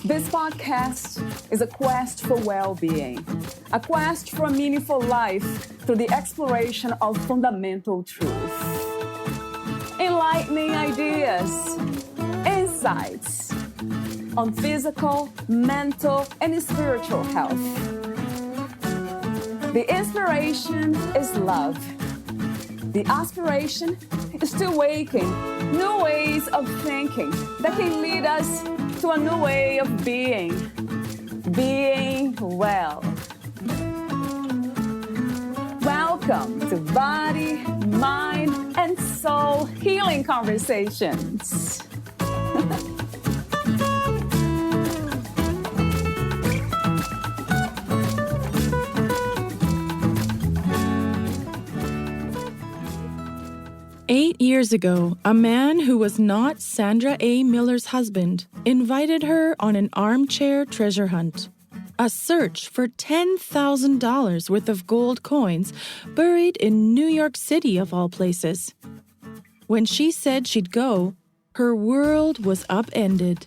This podcast is a quest for well-being, a quest for a meaningful life through the exploration of fundamental truth. Enlightening ideas, insights on physical, mental, and spiritual health. The inspiration is love. The aspiration is to awaken new ways of thinking that can lead us to a new way of being well. Welcome to Body, Mind, and Soul Healing Conversations. 8 years ago, a man who was not Sandra A. Miller's husband invited her on an armchair treasure hunt, a search for $10,000 worth of gold coins buried in New York City of all places. When she said she'd go, her world was upended.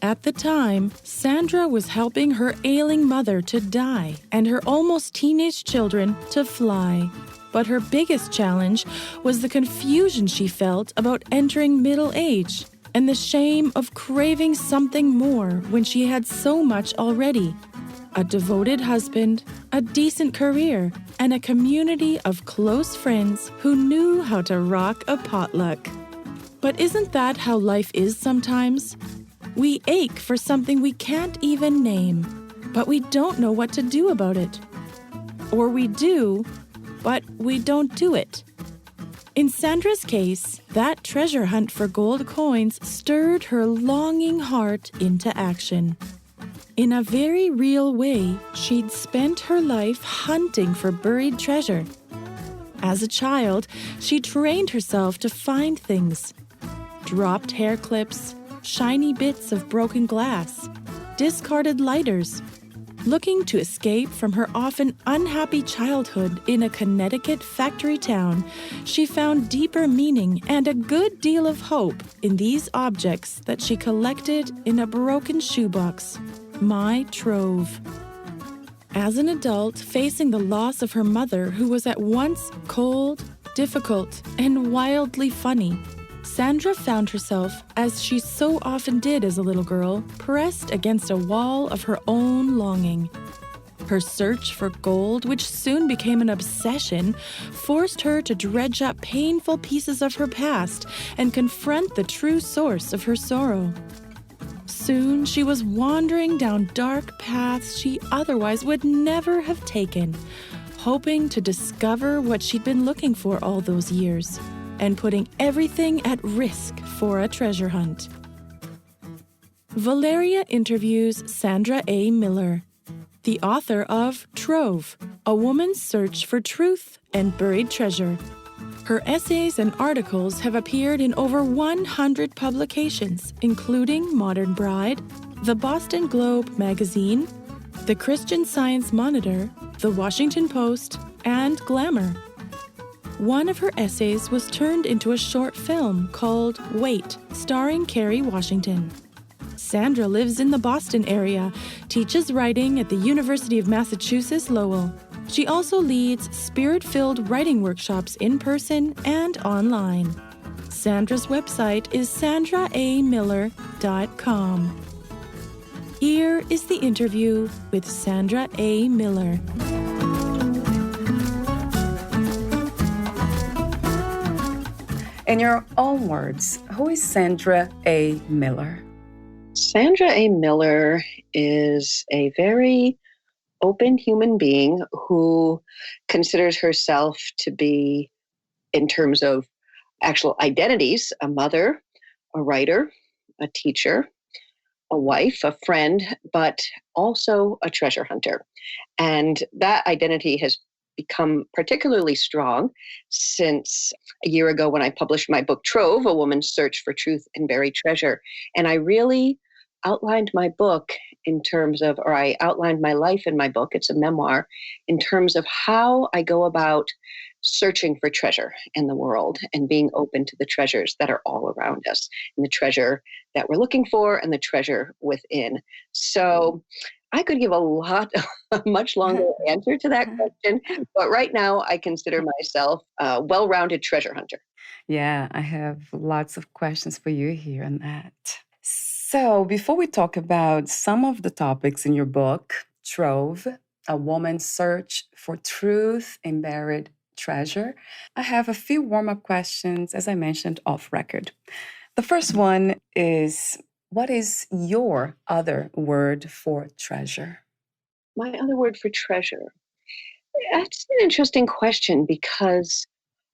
At the time, Sandra was helping her ailing mother to die and her almost teenage children to fly. But her biggest challenge was the confusion she felt about entering middle age and the shame of craving something more when she had so much already. A devoted husband, a decent career, and a community of close friends who knew how to rock a potluck. But isn't that how life is sometimes? We ache for something we can't even name, but we don't know what to do about it. Or we do, but we don't do it. In Sandra's case, that treasure hunt for gold coins stirred her longing heart into action. In a very real way, she'd spent her life hunting for buried treasure. As a child, she trained herself to find things. Dropped hair clips, shiny bits of broken glass, discarded lighters. Looking to escape from her often unhappy childhood in a Connecticut factory town, she found deeper meaning and a good deal of hope in these objects that she collected in a broken shoebox, my trove. As an adult facing the loss of her mother, who was at once cold, difficult, and wildly funny, Sandra found herself, as she so often did as a little girl, pressed against a wall of her own longing. Her search for gold, which soon became an obsession, forced her to dredge up painful pieces of her past and confront the true source of her sorrow. Soon she was wandering down dark paths she otherwise would never have taken, hoping to discover what she'd been looking for all those years, and putting everything at risk for a treasure hunt. Valeria interviews Sandra A. Miller, the author of Trove, A Woman's Search for Truth and Buried Treasure. Her essays and articles have appeared in over 100 publications, including Modern Bride, the Boston Globe magazine, the Christian Science Monitor, the Washington Post, and Glamour. One of her essays was turned into a short film called Wait, starring Kerry Washington. Sandra lives in the Boston area, teaches writing at the University of Massachusetts Lowell. She also leads spirit-filled writing workshops in person and online. Sandra's website is sandraamiller.com. Here is the interview with Sandra A. Miller. In your own words, who is Sandra A. Miller? Sandra A. Miller is a very open human being who considers herself to be, in terms of actual identities, a mother, a writer, a teacher, a wife, a friend, but also a treasure hunter. And that identity has become particularly strong since a year ago when I published my book, Trove, A Woman's Search for Truth and Buried Treasure. And I really outlined my book in terms of, or I outlined my life in my book, it's a memoir, in terms of how I go about searching for treasure in the world and being open to the treasures that are all around us, and the treasure that we're looking for and the treasure within. So I could give a much longer answer to that question, but right now I consider myself a well-rounded treasure hunter. Yeah, I have lots of questions for you here on that. So, before we talk about some of the topics in your book, Trove, A Woman's Search for Truth in Buried Treasure, I have a few warm-up questions, as I mentioned, off record. The first one is, what is your other word for treasure? My other word for treasure. That's an interesting question because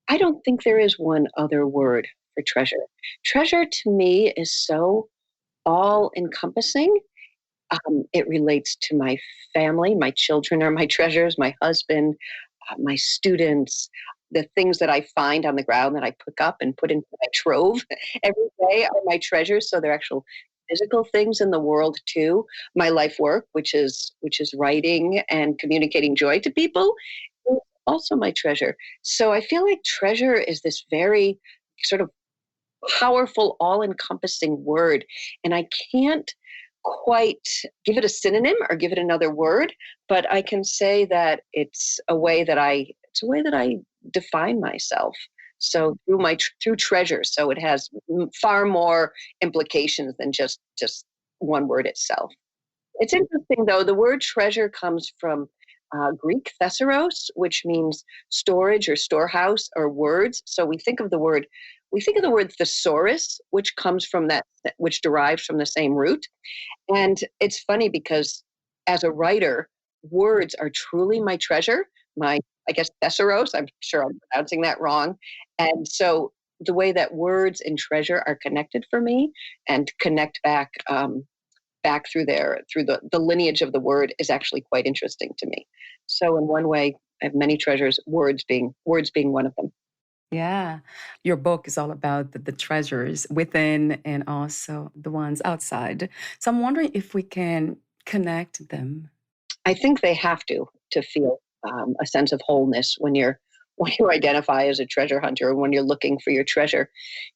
I don't think there is one other word for treasure. Treasure to me is so all encompassing. It relates to my family. My children are my treasures, my husband, my students, the things that I find on the ground that I pick up and put into my trove every day are my treasures. So they're actual physical things in the world too. My life work, which is writing and communicating joy to people, is also my treasure. So I feel like treasure is this very sort of powerful, all-encompassing word, and I can't quite give it a synonym or give it another word, but I can say that it's a way that I define myself. So through treasure, so it has far more implications than just one word itself. It's interesting though. The word treasure comes from Greek thesaurus, which means storage or storehouse or words. So we think of the word thesaurus, which derives from the same root. And it's funny because as a writer, words are truly my treasure. I guess thesaurus. I'm sure I'm pronouncing that wrong. And so the way that words and treasure are connected for me and connect back through the lineage of the word is actually quite interesting to me. So in one way, I have many treasures, words being one of them. Yeah, your book is all about the treasures within and also the ones outside. So I'm wondering if we can connect them. I think they have to feel a sense of wholeness when you identify as a treasure hunter, when you're looking for your treasure.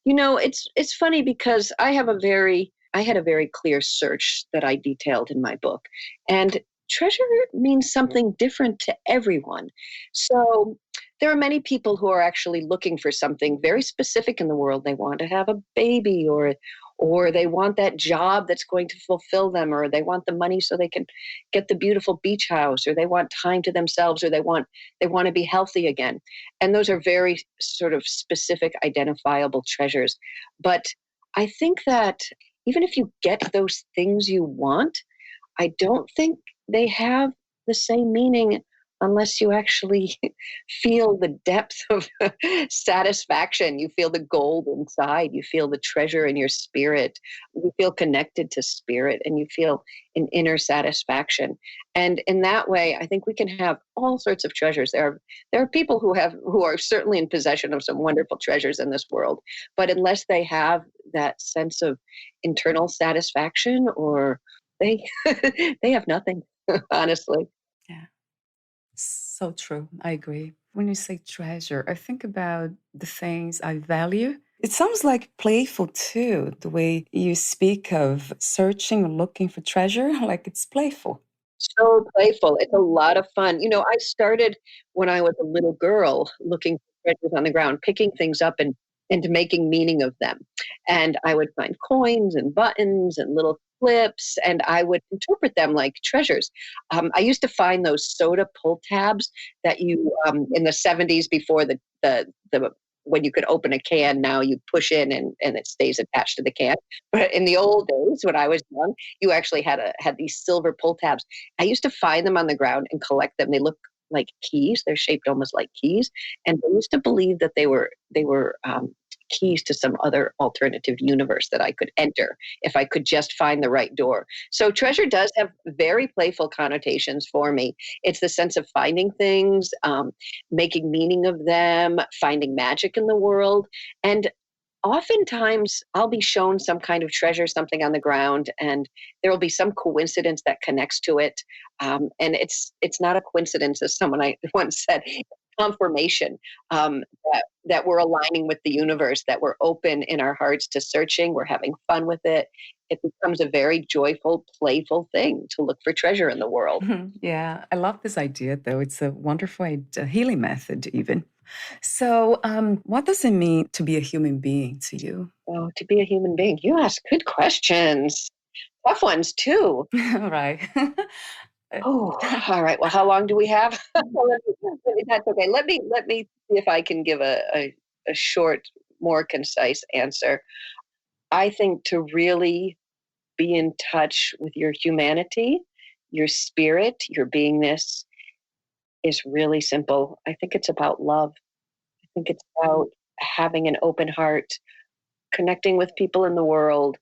It's funny because I had a very clear search that I detailed in my book, and treasure means something different to everyone. So there are many people who are actually looking for something very specific in the world. They want to have a baby, or they want that job that's going to fulfill them, or they want the money so they can get the beautiful beach house, or they want time to themselves, or they want to be healthy again. And those are very sort of specific, identifiable treasures. But I think that even if you get those things you want, I don't think they have the same meaning unless you actually feel the depth of satisfaction. You feel the gold inside. You feel the treasure in your spirit. You feel connected to spirit, and you feel an inner satisfaction. And in that way, I think we can have all sorts of treasures. There are people who are certainly in possession of some wonderful treasures in this world, but unless they have that sense of internal satisfaction, or they they have nothing, honestly. Yeah, so true. I agree. When you say treasure, I think about the things I value. It sounds like playful too, the way you speak of searching or looking for treasure, like it's playful. So playful. It's a lot of fun. I started when I was a little girl looking for treasures on the ground, picking things up and making meaning of them. And I would find coins and buttons and little clips, and I would interpret them like treasures. I used to find those soda pull tabs that in the 70s, before the when you could open a can, now you push in and it stays attached to the can. But in the old days, when I was young, you actually had these silver pull tabs. I used to find them on the ground and collect them. They look like keys. They're shaped almost like keys. And I used to believe that they were keys to some other alternative universe that I could enter if I could just find the right door. So treasure does have very playful connotations for me. It's the sense of finding things, making meaning of them, finding magic in the world, and oftentimes I'll be shown some kind of treasure, something on the ground, and there will be some coincidence that connects to it. And it's not a coincidence, as someone I once said, confirmation that we're aligning with the universe, that we're open in our hearts to searching, we're having fun with it. It becomes a very joyful, playful thing to look for treasure in the world. Yeah, I love this idea, though. It's a wonderful healing method, even. So, what does it mean to be a human being to you? Oh, to be a human being, you ask good questions, tough ones too. Right. Oh, all right. Well, how long do we have? That's okay. Let me see if I can give a short, more concise answer. I think to really be in touch with your humanity, your spirit, your beingness is really simple. I think it's about love. I think it's about having an open heart, connecting with people in the world,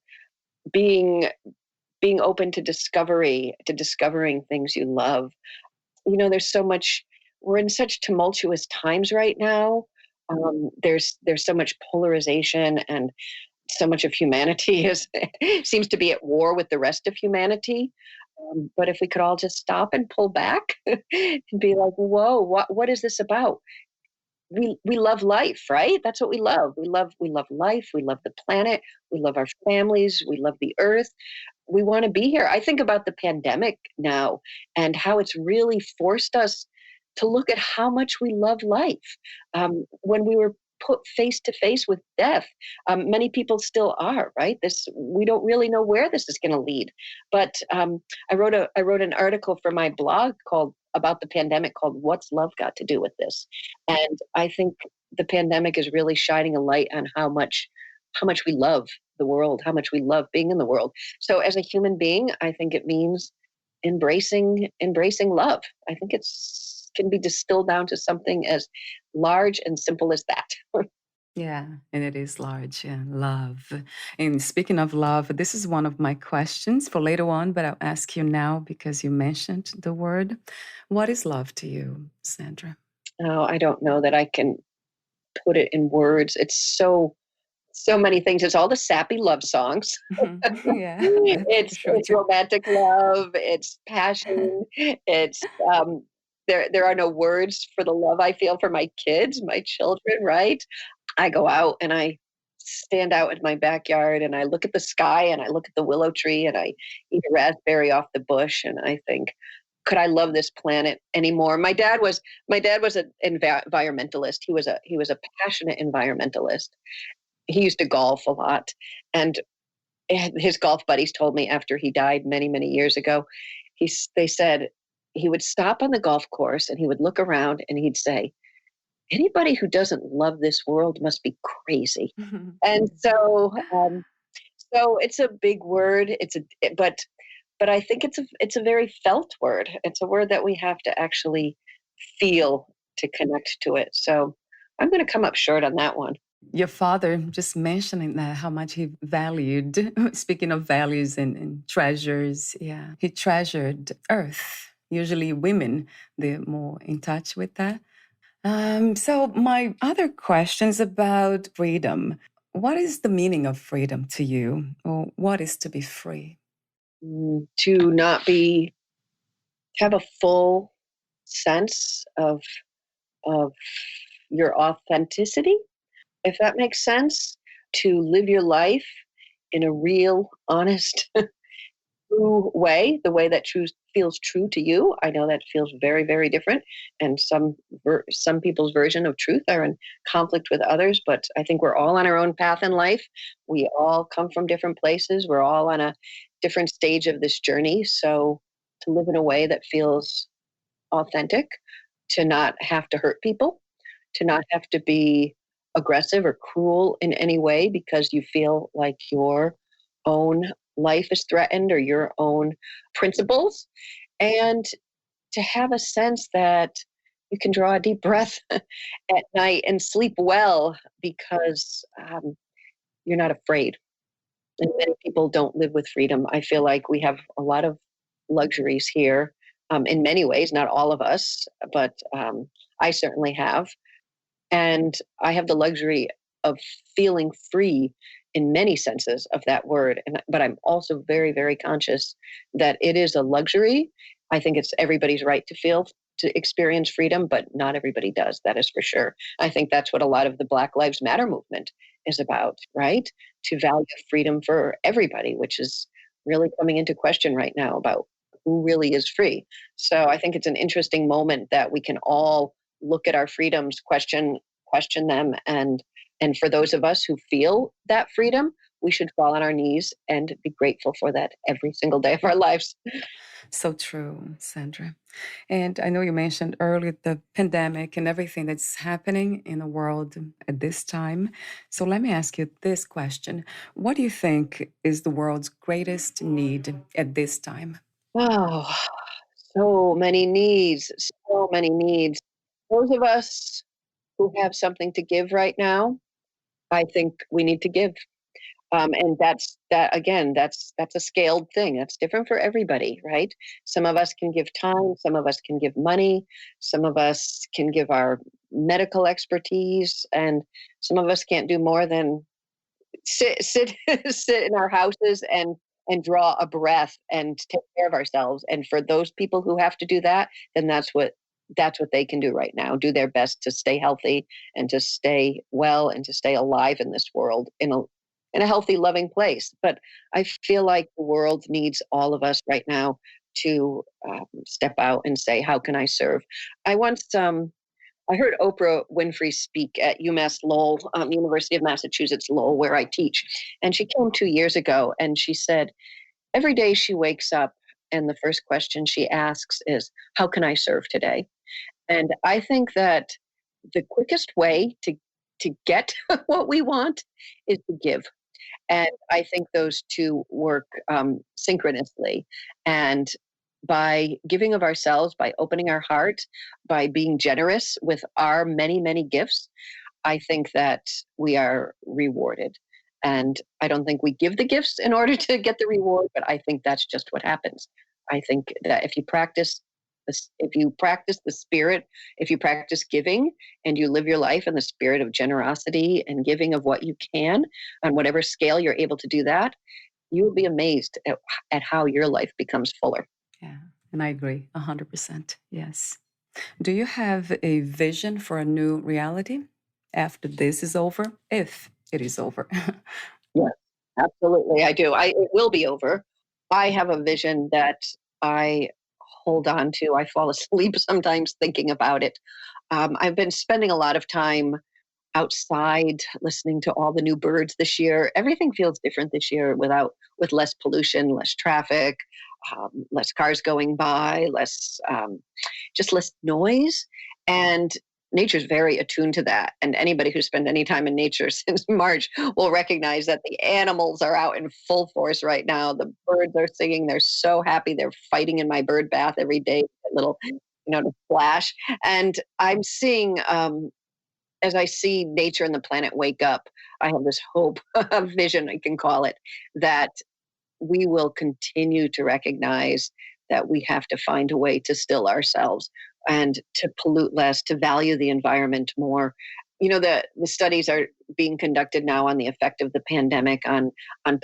being open to discovery, to discovering things you love. There's so much, we're in such tumultuous times right now. There's so much polarization, and so much of humanity is seems to be at war with the rest of humanity. But if we could all just stop and pull back and be like, whoa, what is this about? We love life, right? That's what we love. We love life. We love the planet. We love our families. We love the earth. We want to be here. I think about the pandemic now and how it's really forced us to look at how much we love life. When we were put face to face with death, many people still are, right? We don't really know where this is going to lead. But I wrote an article for my blog about the pandemic called "What's Love Got to Do with This?" And I think the pandemic is really shining a light on how much we love the world, how much we love being in the world. So as a human being, I think it means embracing love. I think it's can be distilled down to something as large and simple as that. Yeah, and it is large. Yeah, love. And speaking of love, this is one of my questions for later on, but I'll ask you now because you mentioned the word. What is love to you, Sandra? Oh, I don't know that I can put it in words. It's so many things. It's all the sappy love songs. Yeah, It's sure. romantic love. It's passion. It's there are no words for the love I feel for my kids, my children. Right? I go out and I stand out in my backyard and I look at the sky and I look at the willow tree and I eat a raspberry off the bush and I think, could I love this planet anymore? My dad was an environmentalist. He was a passionate environmentalist. He used to golf a lot, and his golf buddies told me after he died many years ago, they said he would stop on the golf course and he would look around and he'd say, anybody who doesn't love this world must be crazy. And so it's a big word. But I think it's a very felt word. It's a word that we have to actually feel to connect to it. So I'm going to come up short on that one. Your father, just mentioning that, how much he valued, speaking of values and treasures, yeah, he treasured earth. Usually women, they're more in touch with that. So my other question is about freedom. What is the meaning of freedom to you? Or what is to be free? To not have a full sense of your authenticity, if that makes sense, to live your life in a real, honest, true way, the way that feels true to you. I know that feels very different, and some people's version of truth are in conflict with others, but I think we're all on our own path in life. We all come from different places. We're all on a different stage of this journey. So to live in a way that feels authentic, to not have to hurt people, to not have to be aggressive or cruel in any way because you feel like your own life is threatened or your own principles, and to have a sense that you can draw a deep breath at night and sleep well because you're not afraid. And many people don't live with freedom. I feel like we have a lot of luxuries here in many ways, not all of us, but I certainly have. And I have the luxury of feeling free in many senses of that word. But I'm also very, very conscious that it is a luxury. I think it's everybody's right to experience freedom, but not everybody does. That is for sure. I think that's what a lot of the Black Lives Matter movement is about, right? To value freedom for everybody, which is really coming into question right now about who really is free. So I think it's an interesting moment that we can all look at our freedoms, question them, and for those of us who feel that freedom, we should fall on our knees and be grateful for that every single day of our lives. So true, Sandra. And I know you mentioned earlier the pandemic and everything that's happening in the world at this time. So let me ask you this question. What do you think is the world's greatest need at this time? Oh, so many needs, so many needs. Those of us who have something to give right now, I think we need to give. And that again, that's a scaled thing. That's different for everybody, right? Some of us can give time, some of us can give money, some of us can give our medical expertise, and some of us can't do more than sit sit in our houses and draw a breath and take care of ourselves. And for those people who have to do that, then that's what they can do right now. Do their best to stay healthy and to stay well and to stay alive in this world in a healthy, loving place. But I feel like the world needs all of us right now to step out and say, "How can I serve?" I once I heard Oprah Winfrey speak at UMass Lowell, University of Massachusetts Lowell, where I teach, and she came 2 years ago, and she said every day she wakes up, and the first question she asks is, "How can I serve today?" And I think that the quickest way to get what we want is to give. And I think those two work synchronously. And by giving of ourselves, by opening our heart, by being generous with our many, many gifts, I think that we are rewarded. And I don't think we give the gifts in order to get the reward, but I think that's just what happens. I think that if you practice the spirit, if you practice giving and you live your life in the spirit of generosity and giving of what you can on whatever scale you're able to do that, you will be amazed at how your life becomes fuller. Yeah, and I agree 100%. Yes. Do you have a vision for a new reality after this is over? If it is over. Yes, absolutely. I do. It will be over. I have a vision that I hold on to. I fall asleep sometimes thinking about it. I've been spending a lot of time outside listening to all the new birds this year. Everything feels different this year with less pollution, less traffic, less cars going by, just less noise. And nature's very attuned to that. And anybody who's spent any time in nature since March will recognize that the animals are out in full force right now. The birds are singing. They're so happy. They're fighting in my bird bath every day, that little, to splash. And I'm seeing, as I see nature and the planet wake up, I have this hope, a vision, I can call it, that we will continue to recognize that we have to find a way to still ourselves and to pollute less, to value the environment more. The studies are being conducted now on the effect of the pandemic on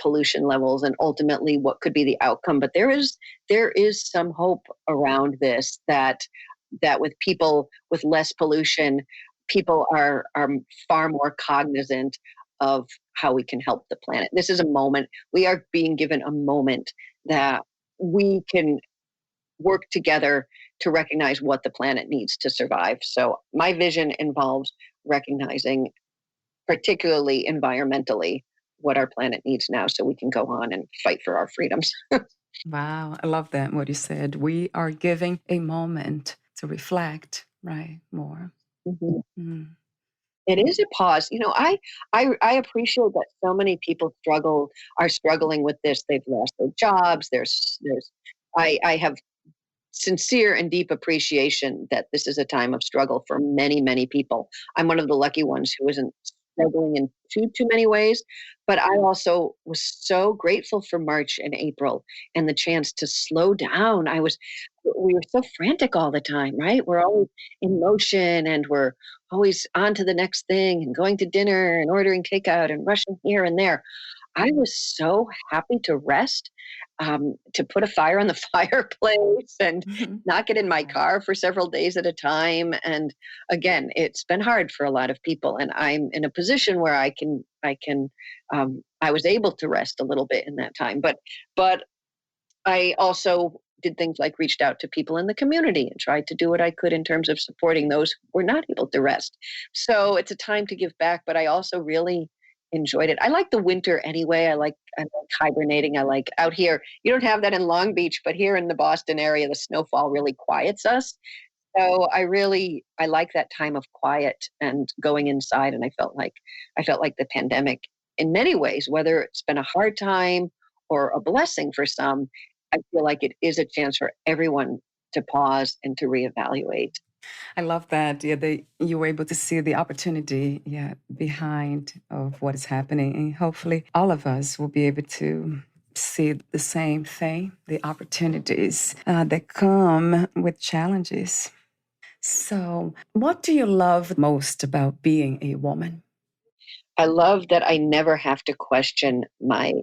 pollution levels and ultimately what could be the outcome. But there is some hope around this, that with people with less pollution, people are far more cognizant of how we can help the planet. This is a moment, we are being given a moment that we can work together to recognize what the planet needs to survive. So my vision involves recognizing, particularly environmentally, what our planet needs now so we can go on and fight for our freedoms. Wow, I love that, what you said. We are giving a moment to reflect, right, more. Mm-hmm. Mm. It is a pause. I appreciate that so many people are struggling with this. They've lost their jobs. I have sincere and deep appreciation that this is a time of struggle for many, many people. I'm one of the lucky ones who isn't struggling in too many ways. But I also was so grateful for March and April and the chance to slow down. We were so frantic all the time, right? We're always in motion and we're always on to the next thing and going to dinner and ordering takeout and rushing here and there. I was so happy to rest, to put a fire on the fireplace and not get in my car for several days at a time. And again, it's been hard for a lot of people, and I'm in a position where I was able to rest a little bit in that time. But I also did things like reached out to people in the community and tried to do what I could in terms of supporting those who were not able to rest. So it's a time to give back, but I also really enjoyed it. I like the winter anyway. I like hibernating. I like out here. You don't have that in Long Beach, but here in the Boston area, the snowfall really quiets us. So I like that time of quiet and going inside. And I felt like the pandemic in many ways, whether it's been a hard time or a blessing for some, I feel like it is a chance for everyone to pause and to reevaluate. I love that. Yeah, you were able to see the opportunity, yeah, behind of what is happening, and hopefully all of us will be able to see the same thing, the opportunities that come with challenges. So, what do you love most about being a woman? I love that I never have to question my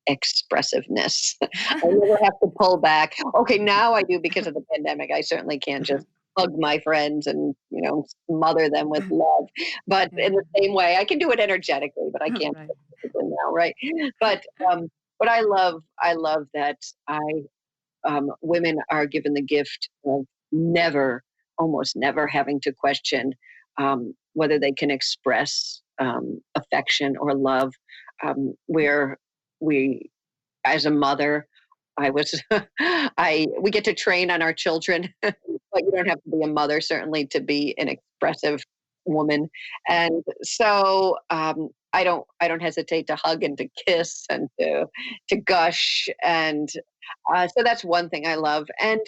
expressiveness. I never have to pull back. Okay, now I do because of the pandemic. I certainly can't just hug my friends and, smother them with love. But Yeah. in the same way, I can do it energetically, but I can't Right. physically now, right? But but I love that women are given the gift of never, almost never having to question whether they can express affection or love. Where we, as a mother, I was, we get to train on our children, but you don't have to be a mother certainly to be an expressive woman. And so I don't hesitate to hug and to kiss and to gush. And so that's one thing I love. And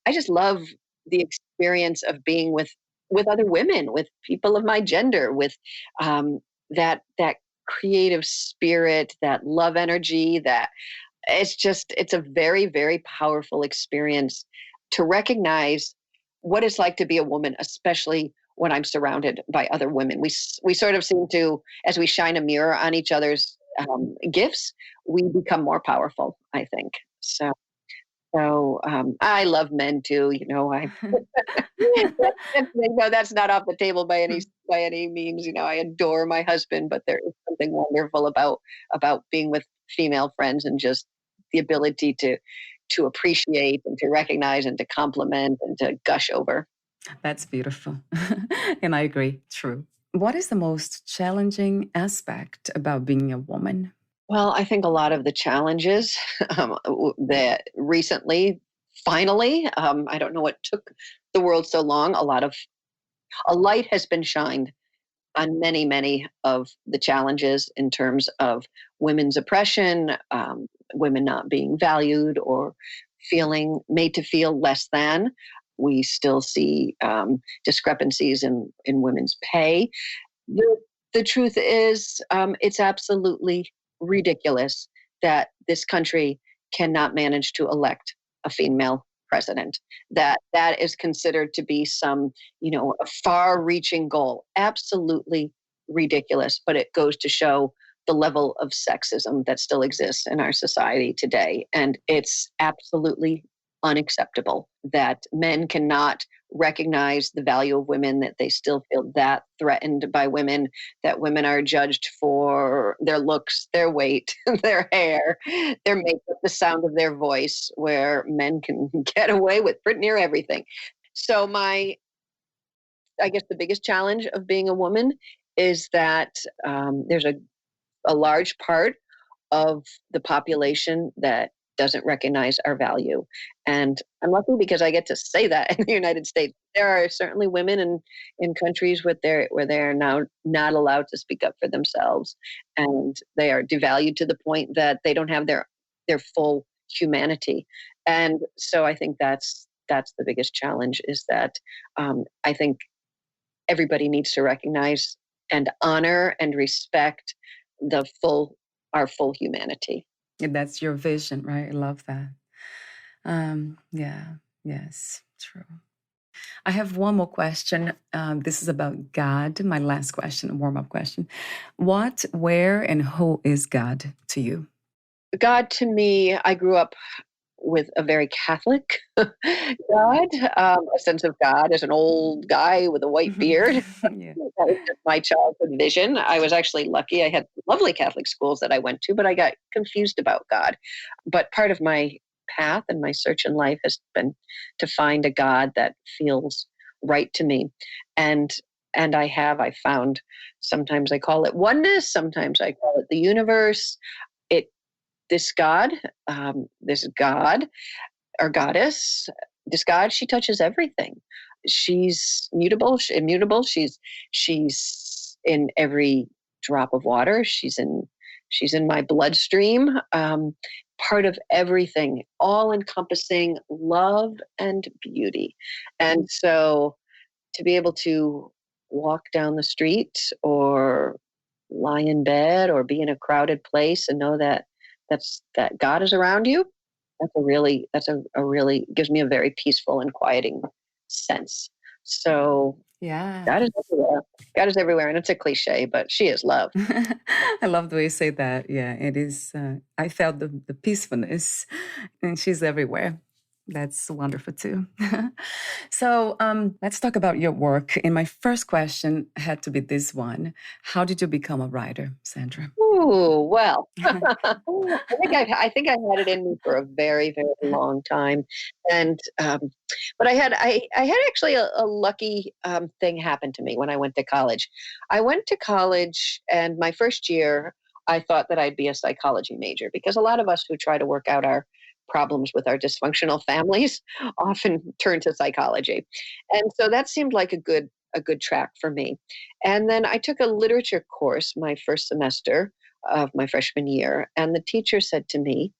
I just love the experience of being with other women, with people of my gender, with that creative spirit, that love energy, that it's a very, very powerful experience to recognize what it's like to be a woman, especially when I'm surrounded by other women. We sort of seem to, as we shine a mirror on each other's gifts, we become more powerful, I think. So I love men too. That's not off the table by any means. I adore my husband, but there is something wonderful about being with female friends and just the ability to appreciate and to recognize and to compliment and to gush over. That's beautiful. And I agree. True. What is the most challenging aspect about being a woman? Well, I think a lot of the challenges that recently, finally, I don't know what took the world so long. A light has been shined on many, many of the challenges in terms of women's oppression, women not being valued or feeling made to feel less than. We still see discrepancies in women's pay. The truth is, it's absolutely ridiculous that this country cannot manage to elect a female president. That is considered to be some, a far-reaching goal. Absolutely ridiculous, but it goes to show the level of sexism that still exists in our society today. And it's absolutely unacceptable that men cannot recognize the value of women, that they still feel that threatened by women, that women are judged for their looks, their weight, their hair, their makeup, the sound of their voice, where men can get away with pretty near everything. So I guess the biggest challenge of being a woman is that there's a large part of the population that doesn't recognize our value. And I'm lucky because I get to say that in the United States. There are certainly women in countries where they're now not allowed to speak up for themselves, and they are devalued to the point that they don't have their full humanity. And so I think that's the biggest challenge, is that I think everybody needs to recognize and honor and respect our full humanity. And that's your vision, right? I love that. Yeah, yes, true. I have one more question. This is about God. My last question, a warm-up question. What, where, and who is God to you? God to me, I grew up with a very Catholic God, a sense of God as an old guy with a white beard. Yeah. That was just my childhood vision. I was actually lucky. I had lovely Catholic schools that I went to, but I got confused about God. But part of my path and my search in life has been to find a God that feels right to me. And I found, sometimes I call it oneness, sometimes I call it the universe. It this God, this God or goddess, this God, she touches everything. She's mutable, immutable. She's in every drop of water. She's in my bloodstream. Part of everything, all encompassing love and beauty. And so to be able to walk down the street or lie in bed or be in a crowded place and know that that God is around you, that's a really gives me a very peaceful and quieting sense. So Yeah. God is everywhere. God is everywhere, and it's a cliche, but she is love. I love the way you say that. Yeah, it is. I felt the peacefulness, and she's everywhere. That's wonderful too. So let's talk about your work. And my first question had to be this one: how did you become a writer, Sandra? Ooh, well, I think I had it in me for a very, very long time, and but I had actually a lucky thing happen to me when I went to college. I went to college, and my first year, I thought that I'd be a psychology major because a lot of us who try to work out our problems with our dysfunctional families often turn to psychology, and so that seemed like a good track for me. And then I took a literature course my first semester of my freshman year. And the teacher said to me,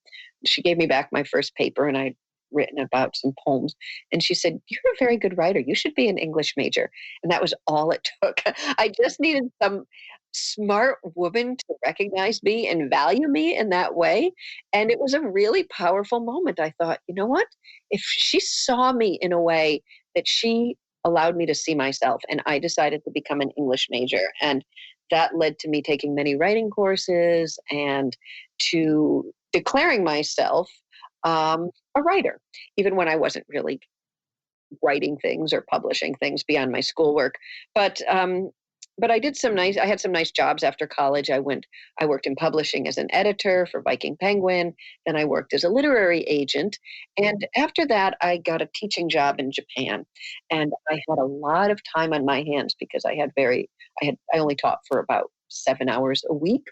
she gave me back my first paper and I'd written about some poems. And she said, "You're a very good writer. You should be an English major." And that was all it took. I just needed some smart woman to recognize me and value me in that way. And it was a really powerful moment. I thought, you know what? If she saw me in a way that she allowed me to see myself, and I decided to become an English major. And that led to me taking many writing courses and to declaring myself a writer, even when I wasn't really writing things or publishing things beyond my schoolwork. But I had some nice jobs after college. I worked in publishing as an editor for Viking Penguin. Then I worked as a literary agent. And after that, I got a teaching job in Japan. And I had a lot of time on my hands because I only taught for about 7 hours a week,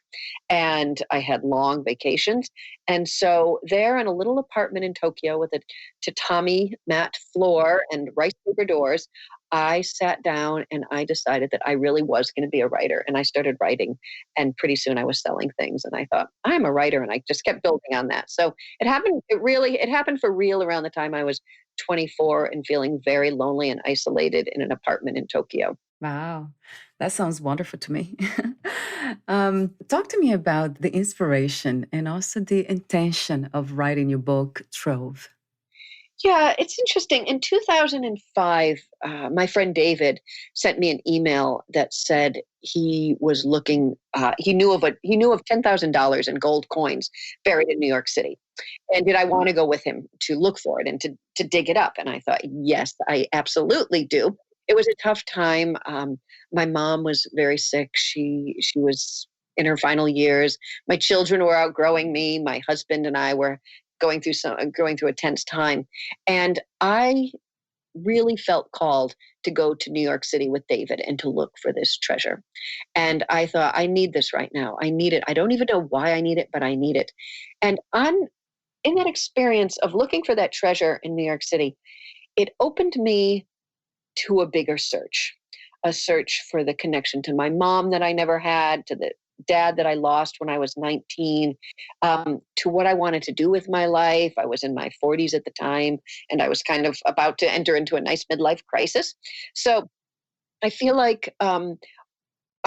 and I had long vacations. And so there in a little apartment in Tokyo with a tatami mat floor and rice paper doors, I sat down and I decided that I really was going to be a writer. And I started writing, and pretty soon I was selling things. And I thought, I'm a writer. And I just kept building on that. So it happened for real around the time I was 24 and feeling very lonely and isolated in an apartment in Tokyo. Wow, that sounds wonderful to me. Talk to me about the inspiration and also the intention of writing your book, Trove. Yeah, it's interesting. In 2005, my friend David sent me an email that said he was looking. He knew of $10,000 in gold coins buried in New York City, and did I want to go with him to look for it and to dig it up? And I thought, yes, I absolutely do. It was a tough time. My mom was very sick. She was in her final years. My children were outgrowing me. My husband and I were going through a tense time, and I really felt called to go to New York City with David and to look for this treasure. And I thought, I need this right now. I need it. I don't even know why I need it, but I need it. And in that experience of looking for that treasure in New York City, it opened me to a bigger search, a search for the connection to my mom that I never had, to the dad that I lost when I was 19, to what I wanted to do with my life. I was in my 40s at the time, and I was kind of about to enter into a nice midlife crisis. So I feel like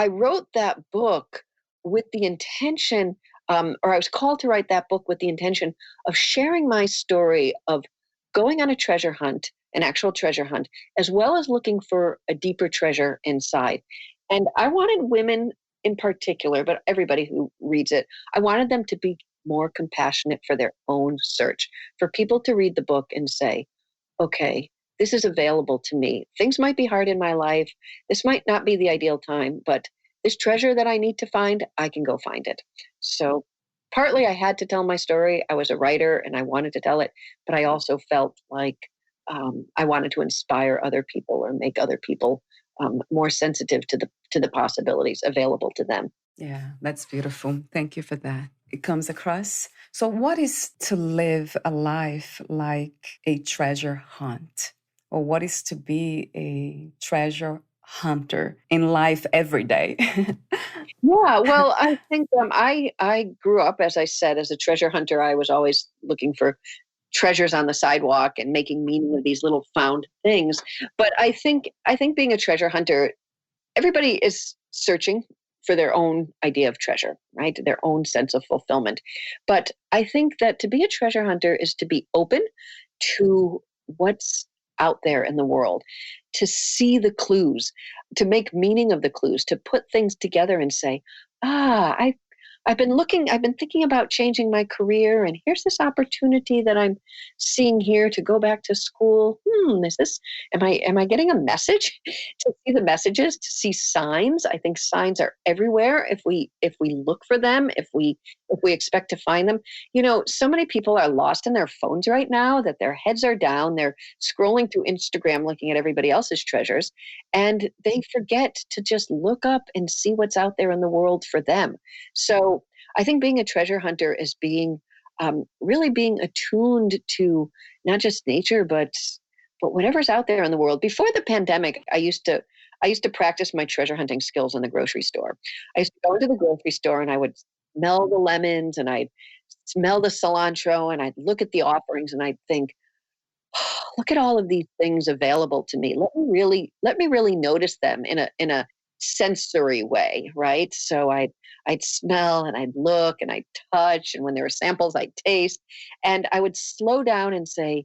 I wrote that book with the intention, or I was called to write that book with the intention of sharing my story of going on a treasure hunt, an actual treasure hunt, as well as looking for a deeper treasure inside. And I wanted women in particular, but everybody who reads it, I wanted them to be more compassionate for their own search, for people to read the book and say, okay, this is available to me. Things might be hard in my life. This might not be the ideal time, but this treasure that I need to find, I can go find it. So partly I had to tell my story. I was a writer and I wanted to tell it, but I also felt like I wanted to inspire other people or make other people more sensitive to the possibilities available to them. Yeah, that's beautiful. Thank you for that. It comes across. So, what is to live a life like a treasure hunt? Or what is to be a treasure hunter in life every day? Yeah, well, I think I grew up, as I said, as a treasure hunter. I was always looking for treasures on the sidewalk and making meaning of these little found things. But I think being a treasure hunter, everybody is searching for their own idea of treasure, right? Their own sense of fulfillment. But I think that to be a treasure hunter is to be open to what's out there in the world, to see the clues, to make meaning of the clues, to put things together and say, I've been thinking about changing my career, and here's this opportunity that I'm seeing here to go back to school. Am I getting a message? To see the messages, to see signs. I think signs are everywhere if we look for them, if we expect to find them. So many people are lost in their phones right now that their heads are down. They're scrolling through Instagram looking at everybody else's treasures, and they forget to just look up and see what's out there in the world for them. So I think being a treasure hunter is really being attuned to not just nature, but whatever's out there in the world. Before the pandemic, I used to practice my treasure hunting skills in the grocery store. I used to go into the grocery store and I would smell the lemons and I'd smell the cilantro and I'd look at the offerings and I'd think, look at all of these things available to me. Let me really notice them in a sensory way, right? So I'd smell and I'd look and I'd touch, and when there were samples, I'd taste, and I would slow down and say,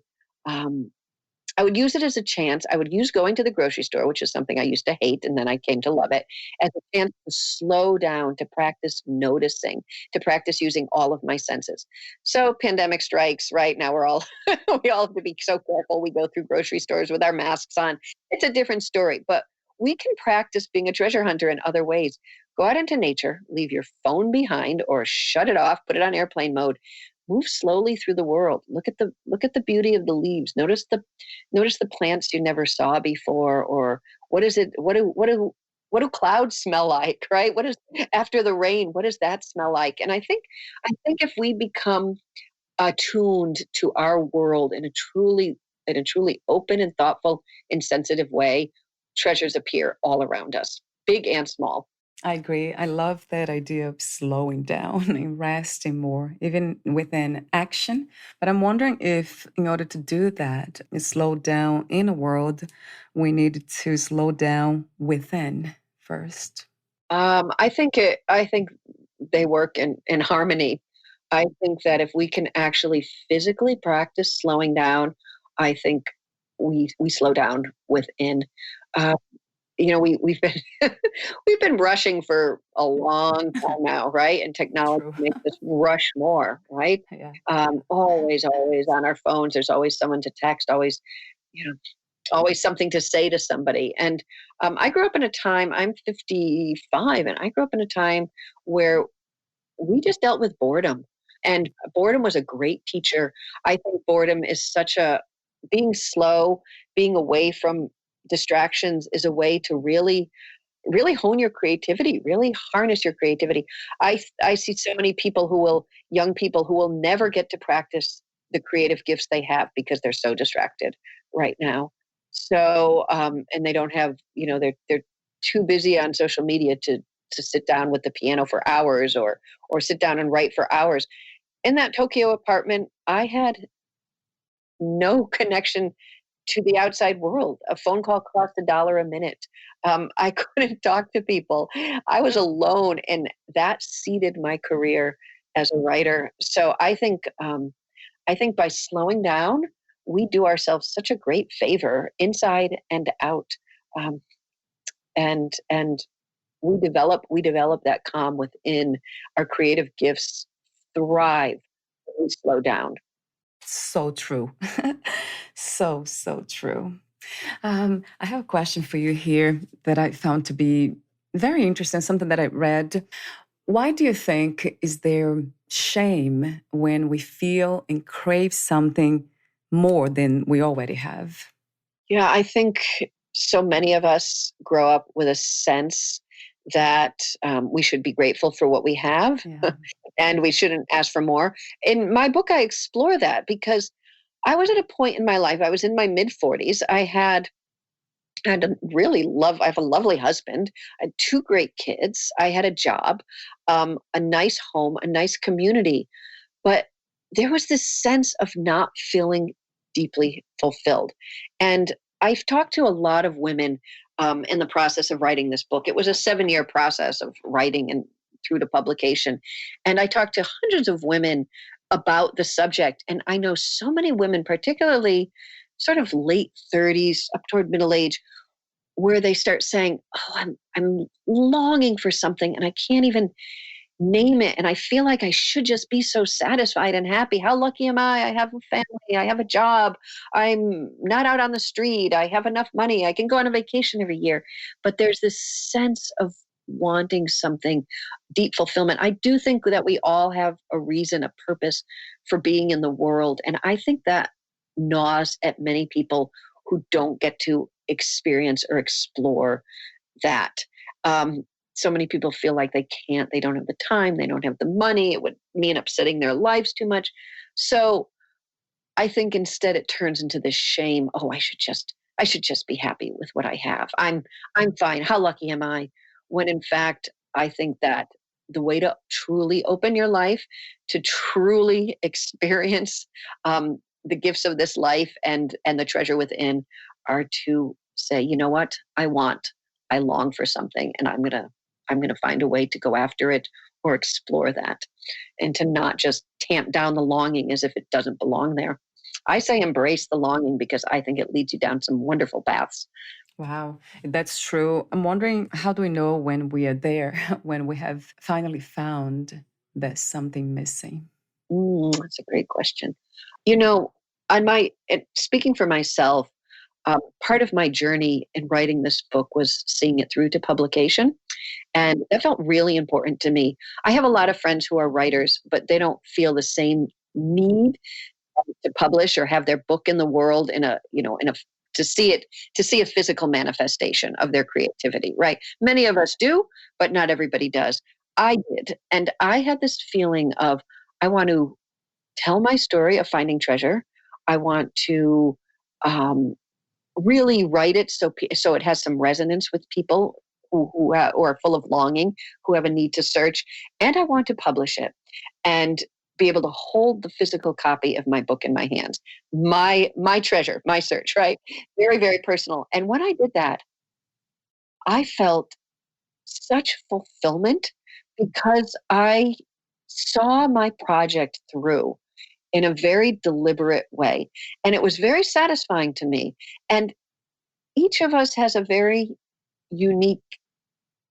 I would use it as a chance. I would use going to the grocery store, which is something I used to hate, and then I came to love it, as a chance to slow down, to practice noticing, to practice using all of my senses. So pandemic strikes, right? Now we all have to be so careful. We go through grocery stores with our masks on. It's a different story, but we can practice being a treasure hunter in other ways. Go out into nature, leave your phone behind or shut it off, put it on airplane mode. Move slowly through the world. Look at the beauty of the leaves. Notice the plants you never saw before, or what is it? What do clouds smell like, right? What is after the rain? What does that smell like? And I think if we become attuned to our world in a truly open and thoughtful and sensitive way, treasures appear all around us, big and small. I agree. I love that idea of slowing down and resting more, even within action. But I'm wondering if, in order to do that, and slow down in a world, we need to slow down within first. I think they work in harmony. I think that if we can actually physically practice slowing down, I think we slow down within. Uh, we've been we've been rushing for a long time now, right? And technology True. makes us rush more, right? Yeah. Always on our phones. There's always someone to text. You know, always something to say to somebody. And I grew up in a time. I'm 55, and I grew up in a time where we just dealt with boredom, and boredom was a great teacher. I think boredom is being slow, being away from distractions is a way to really really hone your creativity, really harness your creativity. I see so many young people who will never get to practice the creative gifts they have because they're so distracted right now. So, and they don't have, they're too busy on social media to sit down with the piano for hours or sit down and write for hours. In that Tokyo apartment, I had no connection to the outside world. A phone call cost $1 a minute. I couldn't talk to people. I was alone, and that seeded my career as a writer. So I think by slowing down, we do ourselves such a great favor inside and out. Um, and we develop that calm within. Our creative gifts thrive when we slow down. So true. So true. I have a question for you here that I found to be very interesting, something that I read. Why do you think is there shame when we feel and crave something more than we already have? Yeah, I think so many of us grow up with a sense that we should be grateful for what we have Yeah. and we shouldn't ask for more. In my book, I explore that because I was at a point in my life, I was in my mid 40s. I have a lovely husband. I had two great kids. I had a job, a nice home, a nice community. But there was this sense of not feeling deeply fulfilled. And I've talked to a lot of women in the process of writing this book. It was a 7-year process of writing and through to publication. And I talked to hundreds of women about the subject. And I know so many women, particularly sort of late 30s up toward middle age, where they start saying, "Oh, I'm longing for something and I can't even name it. And I feel like I should just be so satisfied and happy. How lucky am I? I have a family. I have a job. I'm not out on the street. I have enough money. I can go on a vacation every year." But there's this sense of wanting something, deep fulfillment. I do think that we all have a reason, a purpose for being in the world. And I think that gnaws at many people who don't get to experience or explore that. So many people feel like they can't, they don't have the time, they don't have the money. It would mean upsetting their lives too much. So I think instead it turns into this shame. Oh, I should just be happy with what I have. I'm fine. How lucky am I? When in fact, I think that the way to truly open your life, to truly experience the gifts of this life and the treasure within, are to say, you know what, I long for something, and I'm gonna find a way to go after it or explore that, and to not just tamp down the longing as if it doesn't belong there. I say embrace the longing because I think it leads you down some wonderful paths. Wow, that's true. I'm wondering, how do we know when we are there, when we have finally found there's something missing? That's a great question. You know, speaking for myself, part of my journey in writing this book was seeing it through to publication. And that felt really important to me. I have a lot of friends who are writers, but they don't feel the same need to publish or have their book in the world to see a physical manifestation of their creativity, right? Many of us do, but not everybody does. I did. And I had this feeling of, I want to tell my story of finding treasure. I want to really write it so it has some resonance with people who are full of longing, who have a need to search, and I want to publish it and be able to hold the physical copy of my book in my hands, my treasure, my search, right? Very, very personal. And when I did that, I felt such fulfillment because I saw my project through in a very deliberate way. And it was very satisfying to me. And each of us has a very unique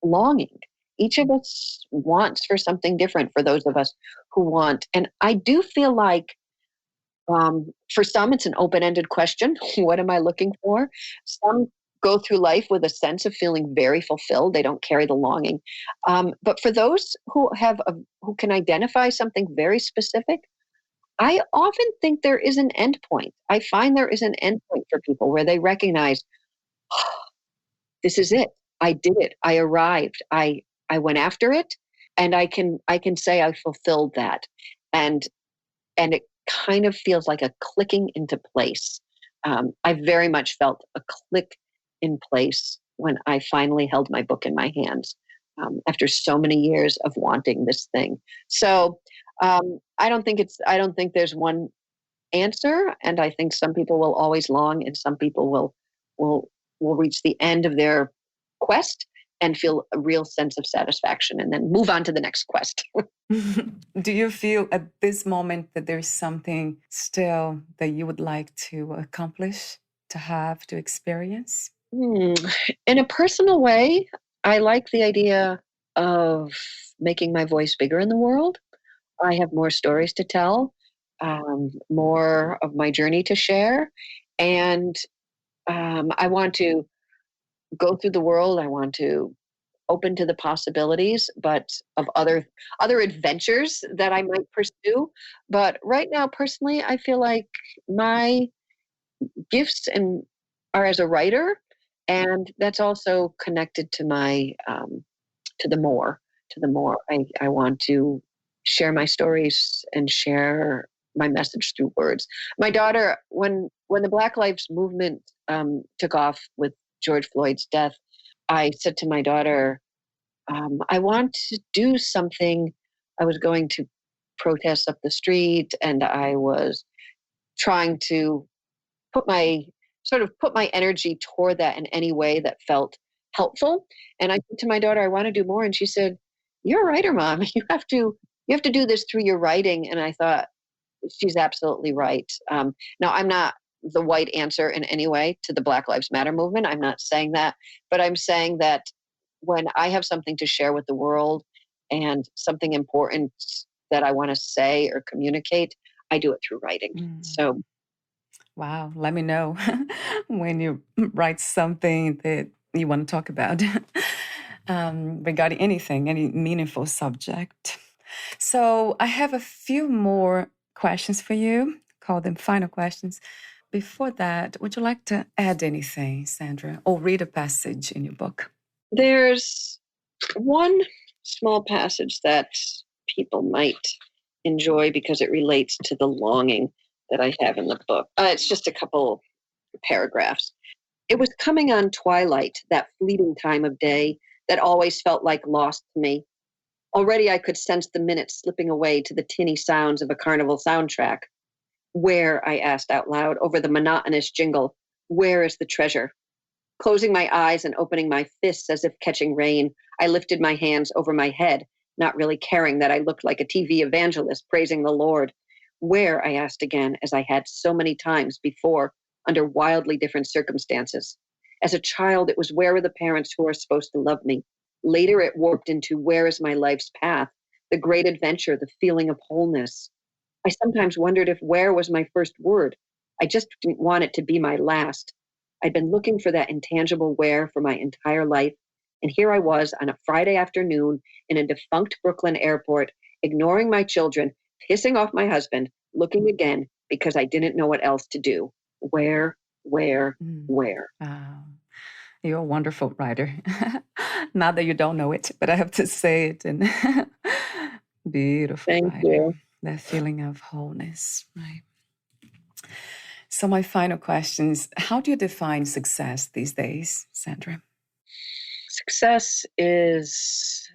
longing. Each of us wants for something different, for those of us who want. And I do feel like for some, it's an open-ended question. What am I looking for? Some go through life with a sense of feeling very fulfilled. They don't carry the longing. But for those who can identify something very specific, I often think there is an end point. I find there is an end point for people where they recognize, oh, this is it. I did it. I arrived. I went after it, and I can say I fulfilled that. And it kind of feels like a clicking into place. I very much felt a click in place when I finally held my book in my hands after so many years of wanting this thing. So I don't think there's one answer. And I think some people will always long, and some people will reach the end of their quest and feel a real sense of satisfaction and then move on to the next quest. Do you feel at this moment that there's something still that you would like to accomplish, to have, to experience? In a personal way, I like the idea of making my voice bigger in the world. I have more stories to tell, more of my journey to share. And I want to go through the world. I want to open to the possibilities, but of other adventures that I might pursue. But right now, personally, I feel like my gifts are as a writer, and that's also connected to my to the more. I want to share my stories and share my message through words. My daughter, when the Black Lives Movement took off with George Floyd's death, I said to my daughter, I want to do something. I was going to protest up the street, and I was trying to put my energy toward that in any way that felt helpful. And I said to my daughter, I want to do more. And she said, "You're a writer, Mom. You have to do this through your writing." And I thought, she's absolutely right. Now, I'm not the white answer in any way to the Black Lives Matter movement. I'm not saying that, but I'm saying that when I have something to share with the world and something important that I want to say or communicate, I do it through writing. So, wow, let me know when you write something that you want to talk about regarding anything, any meaningful subject. So I have a few more questions for you. Call them final questions. Before that, would you like to add anything, Sandra, or read a passage in your book? There's one small passage that people might enjoy because it relates to the longing that I have in the book. It's just a couple paragraphs. It was coming on twilight, that fleeting time of day that always felt like lost to me. Already I could sense the minutes slipping away to the tinny sounds of a carnival soundtrack. Where, I asked out loud over the monotonous jingle, where is the treasure? Closing my eyes and opening my fists as if catching rain, I lifted my hands over my head, not really caring that I looked like a TV evangelist praising the Lord. Where, I asked again, as I had so many times before, under wildly different circumstances. As a child, it was where are the parents who are supposed to love me? Later, it warped into where is my life's path, the great adventure, the feeling of wholeness. I sometimes wondered if where was my first word. I just didn't want it to be my last. I'd been looking for that intangible where for my entire life, and here I was on a Friday afternoon in a defunct Brooklyn airport, ignoring my children, pissing off my husband, looking again because I didn't know what else to do. Where? Wow. You're a wonderful writer. Not that you don't know it, but I have to say it. And beautiful Thank writer. you. That feeling of wholeness, right? So my final question is, how do you define success these days, Sandra? Success is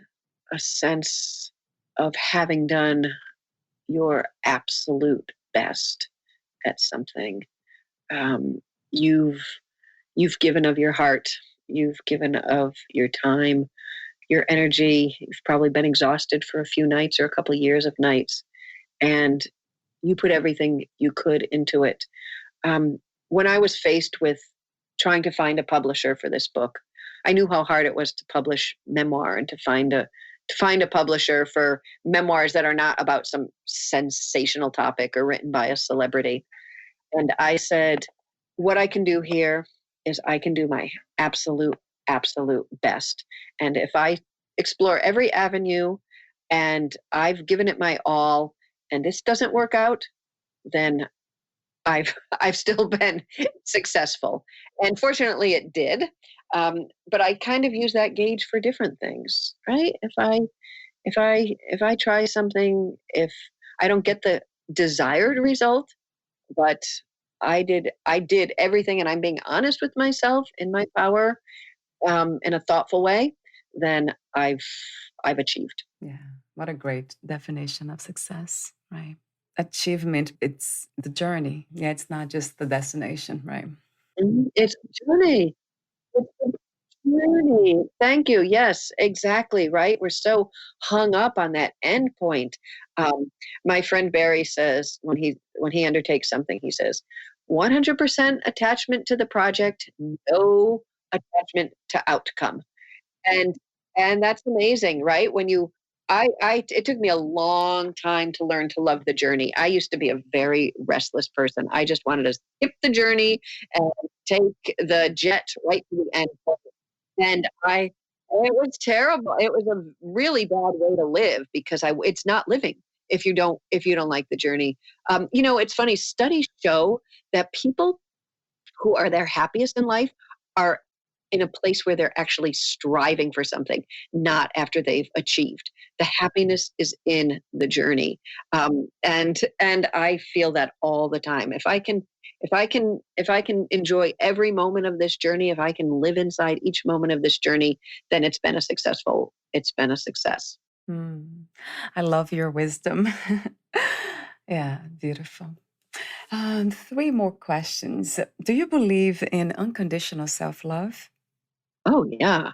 a sense of having done your absolute best at something. You've given of your heart, you've given of your time, your energy. You've probably been exhausted for a few nights or a couple of years of nights, and you put everything you could into it. When I was faced with trying to find a publisher for this book, I knew how hard it was to publish memoir and to find a publisher for memoirs that are not about some sensational topic or written by a celebrity. And I said, what I can do here is I can do my absolute best. And if I explore every avenue and I've given it my all and this doesn't work out, then I've still been successful. And fortunately it did. But I kind of use that gauge for different things, right? If I try something, if I don't get the desired result, but I did everything, and I'm being honest with myself in my power, in a thoughtful way, then I've achieved. Yeah, what a great definition of success, right? achievement, it's the journey. Yeah, it's not just the destination, right? It's a journey. It's a journey. Thank you. Yes, exactly. Right. We're so hung up on that end point. My friend Barry says when he undertakes something, he says, 100% attachment to the project, no attachment to outcome. And that's amazing, right? When you I it took me a long time to learn to love the journey. I used to be a very restless person. I just wanted to skip the journey and take the jet right to the end. And it was terrible. It was a really bad way to live because it's not living if you don't like the journey. It's funny. Studies show that people who are their happiest in life are in a place where they're actually striving for something, not after they've achieved. The happiness is in the journey, and I feel that all the time. If I can enjoy every moment of this journey, if I can live inside each moment of this journey, then it's been a success. Mm. I love your wisdom. Yeah, beautiful. Three more questions. Do you believe in unconditional self-love? Oh yeah.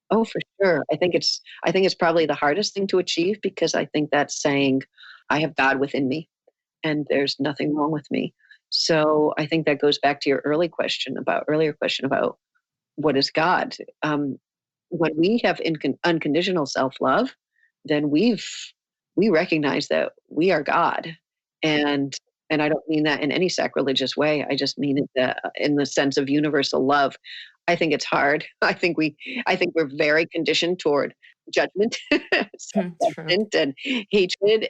Oh, for sure. I think it's probably the hardest thing to achieve because I think that's saying I have God within me and there's nothing wrong with me. So I think that goes back to your earlier question about what is God. When we have unconditional self-love, then we recognize that we are God, and I don't mean that in any sacrilegious way. I just mean it in the sense of universal love. I think it's hard. I think we're very conditioned toward judgment, True. self-judgment, and hatred,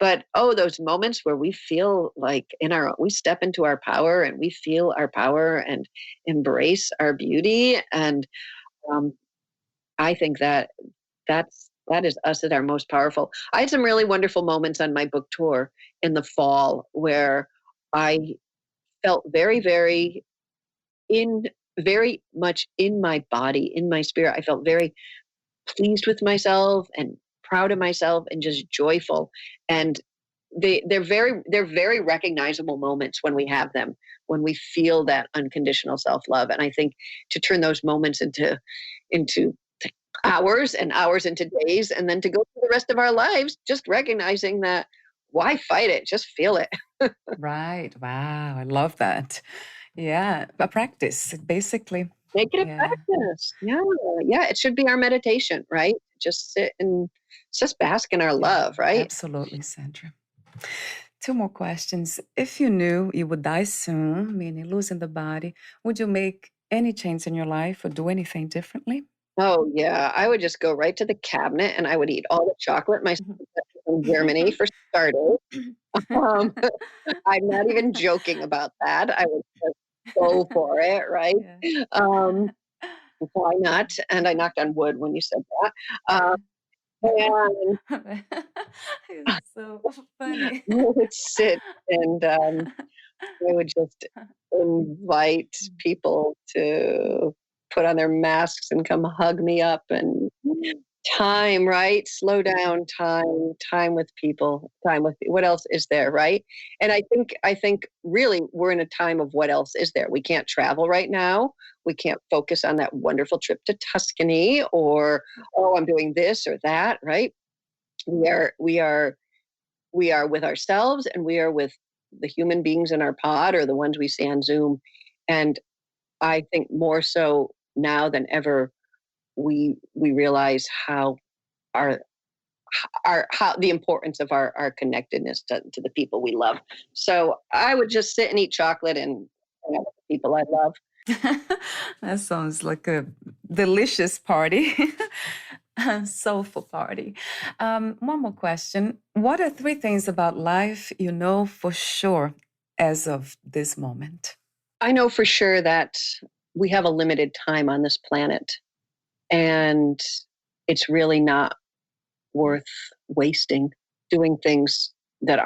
but those moments where we feel like we step into our power and we feel our power and embrace our beauty, and um, I think that is us at our most powerful. I had some really wonderful moments on my book tour in the fall where I felt very, very very much in my body, in my spirit. I felt very pleased with myself and proud of myself and just joyful. And they're very recognizable moments when we have them, when we feel that unconditional self-love. And I think to turn those moments into hours and hours into days, and then to go through the rest of our lives just recognizing that, why fight it, just feel it. Right. Wow. I love that. Yeah. A practice, basically. Make it a Yeah. practice. Yeah, it should be our meditation, right? Just sit and just bask in our Yeah. love, right? Absolutely, Sandra. Two more questions. If you knew you would die soon, meaning losing the body, would you make any change in your life or do anything differently? Oh yeah, I would just go right to the cabinet and I would eat all the chocolate my sister sent from Germany for starters. Um, I'm not even joking about that. I would just go for it, right? Yeah. Um, why not? And I knocked on wood when you said that. And It's so funny. I would sit and I would just invite people to put on their masks and come hug me up, and time, right? Slow down, time with people, time with what else is there, right? And I think really we're in a time of what else is there. We can't travel right now. We can't focus on that wonderful trip to Tuscany, or I'm doing this or that, right? We are with ourselves, and we are with the human beings in our pod or the ones we see on Zoom. And I think more so now than ever, we realize our how the importance of our connectedness to the people we love. So I would just sit and eat chocolate and hang out with the people I love. That sounds like a delicious party. A soulful party. One more question. What are three things about life you know for sure as of this moment? I know for sure that we have a limited time on this planet, and it's really not worth wasting doing things that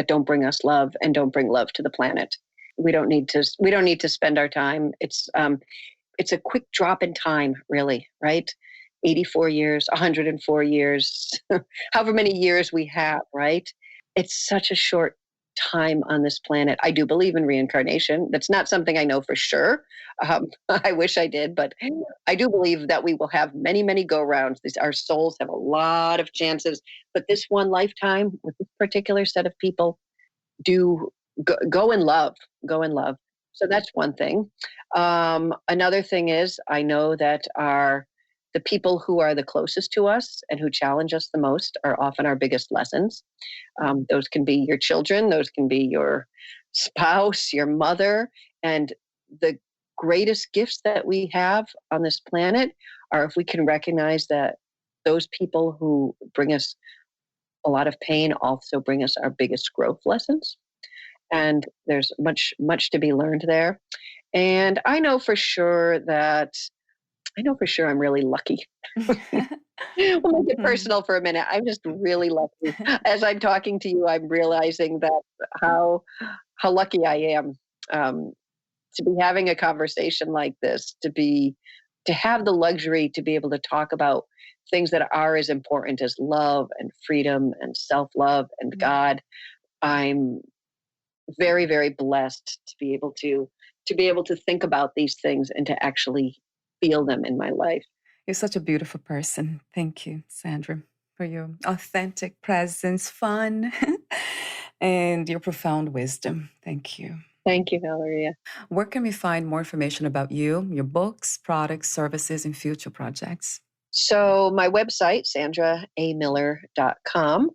don't bring us love and don't bring love to the planet. We don't need to spend our time. It's a quick drop in time, really, right? 84 years, 104 years, however many years we have, right? it's such a short time on this planet. I do believe in reincarnation. That's not something I know for sure. I wish I did, but I do believe that we will have many, many go-rounds. Our souls have a lot of chances, but this one lifetime with this particular set of people, do go in love. Go in love. So that's one thing. Another thing is, I know that the people who are the closest to us and who challenge us the most are often our biggest lessons. Those can be your children, those can be your spouse, your mother. And the greatest gifts that we have on this planet are if we can recognize that those people who bring us a lot of pain also bring us our biggest growth lessons. And there's much, much to be learned there. And I know for sure I'm really lucky. We'll make it personal for a minute. I'm just really lucky. As I'm talking to you, I'm realizing that how lucky I am to be having a conversation like this, to have the luxury to be able to talk about things that are as important as love and freedom and self-love and God. I'm very, very blessed to be able to think about these things and to actually feel them in my life. You're such a beautiful person. Thank you, Sandra, for your authentic presence, fun, and your profound wisdom. Thank you. Thank you, Valeria. Where can we find more information about you, your books, products, services, and future projects? So my website, sandraamiller.com,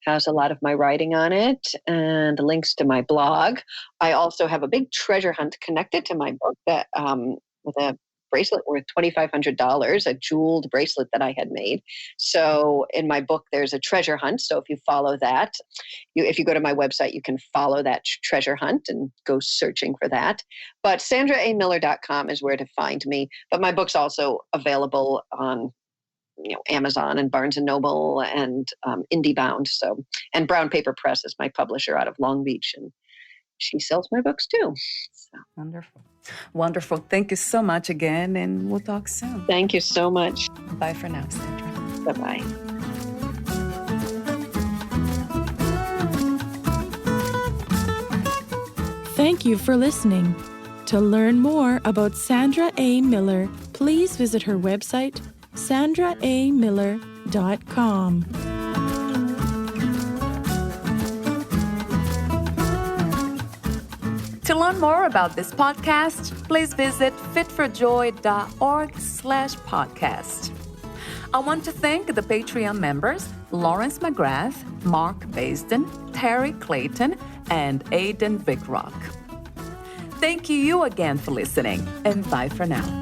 has a lot of my writing on it and links to my blog. I also have a big treasure hunt connected to my book that with a bracelet worth $2,500, a jeweled bracelet that I had made. So in my book, there's a treasure hunt. So if you follow that, if you go to my website, you can follow that treasure hunt and go searching for that. But sandraamiller.com is where to find me. But my book's also available on Amazon and Barnes and Noble and IndieBound. So, and Brown Paper Press is my publisher out of Long Beach, and she sells my books too. So. Wonderful. Wonderful. Thank you so much again, and we'll talk soon. Thank you so much. Bye for now, Sandra. Bye-bye. Thank you for listening. To learn more about Sandra A. Miller, please visit her website, sandraamiller.com. To learn more about this podcast, please visit fitforjoy.org/podcast. I want to thank the Patreon members, Lawrence McGrath, Mark Basden, Terry Clayton, and Aidan Vickrock. Thank you again for listening, and bye for now.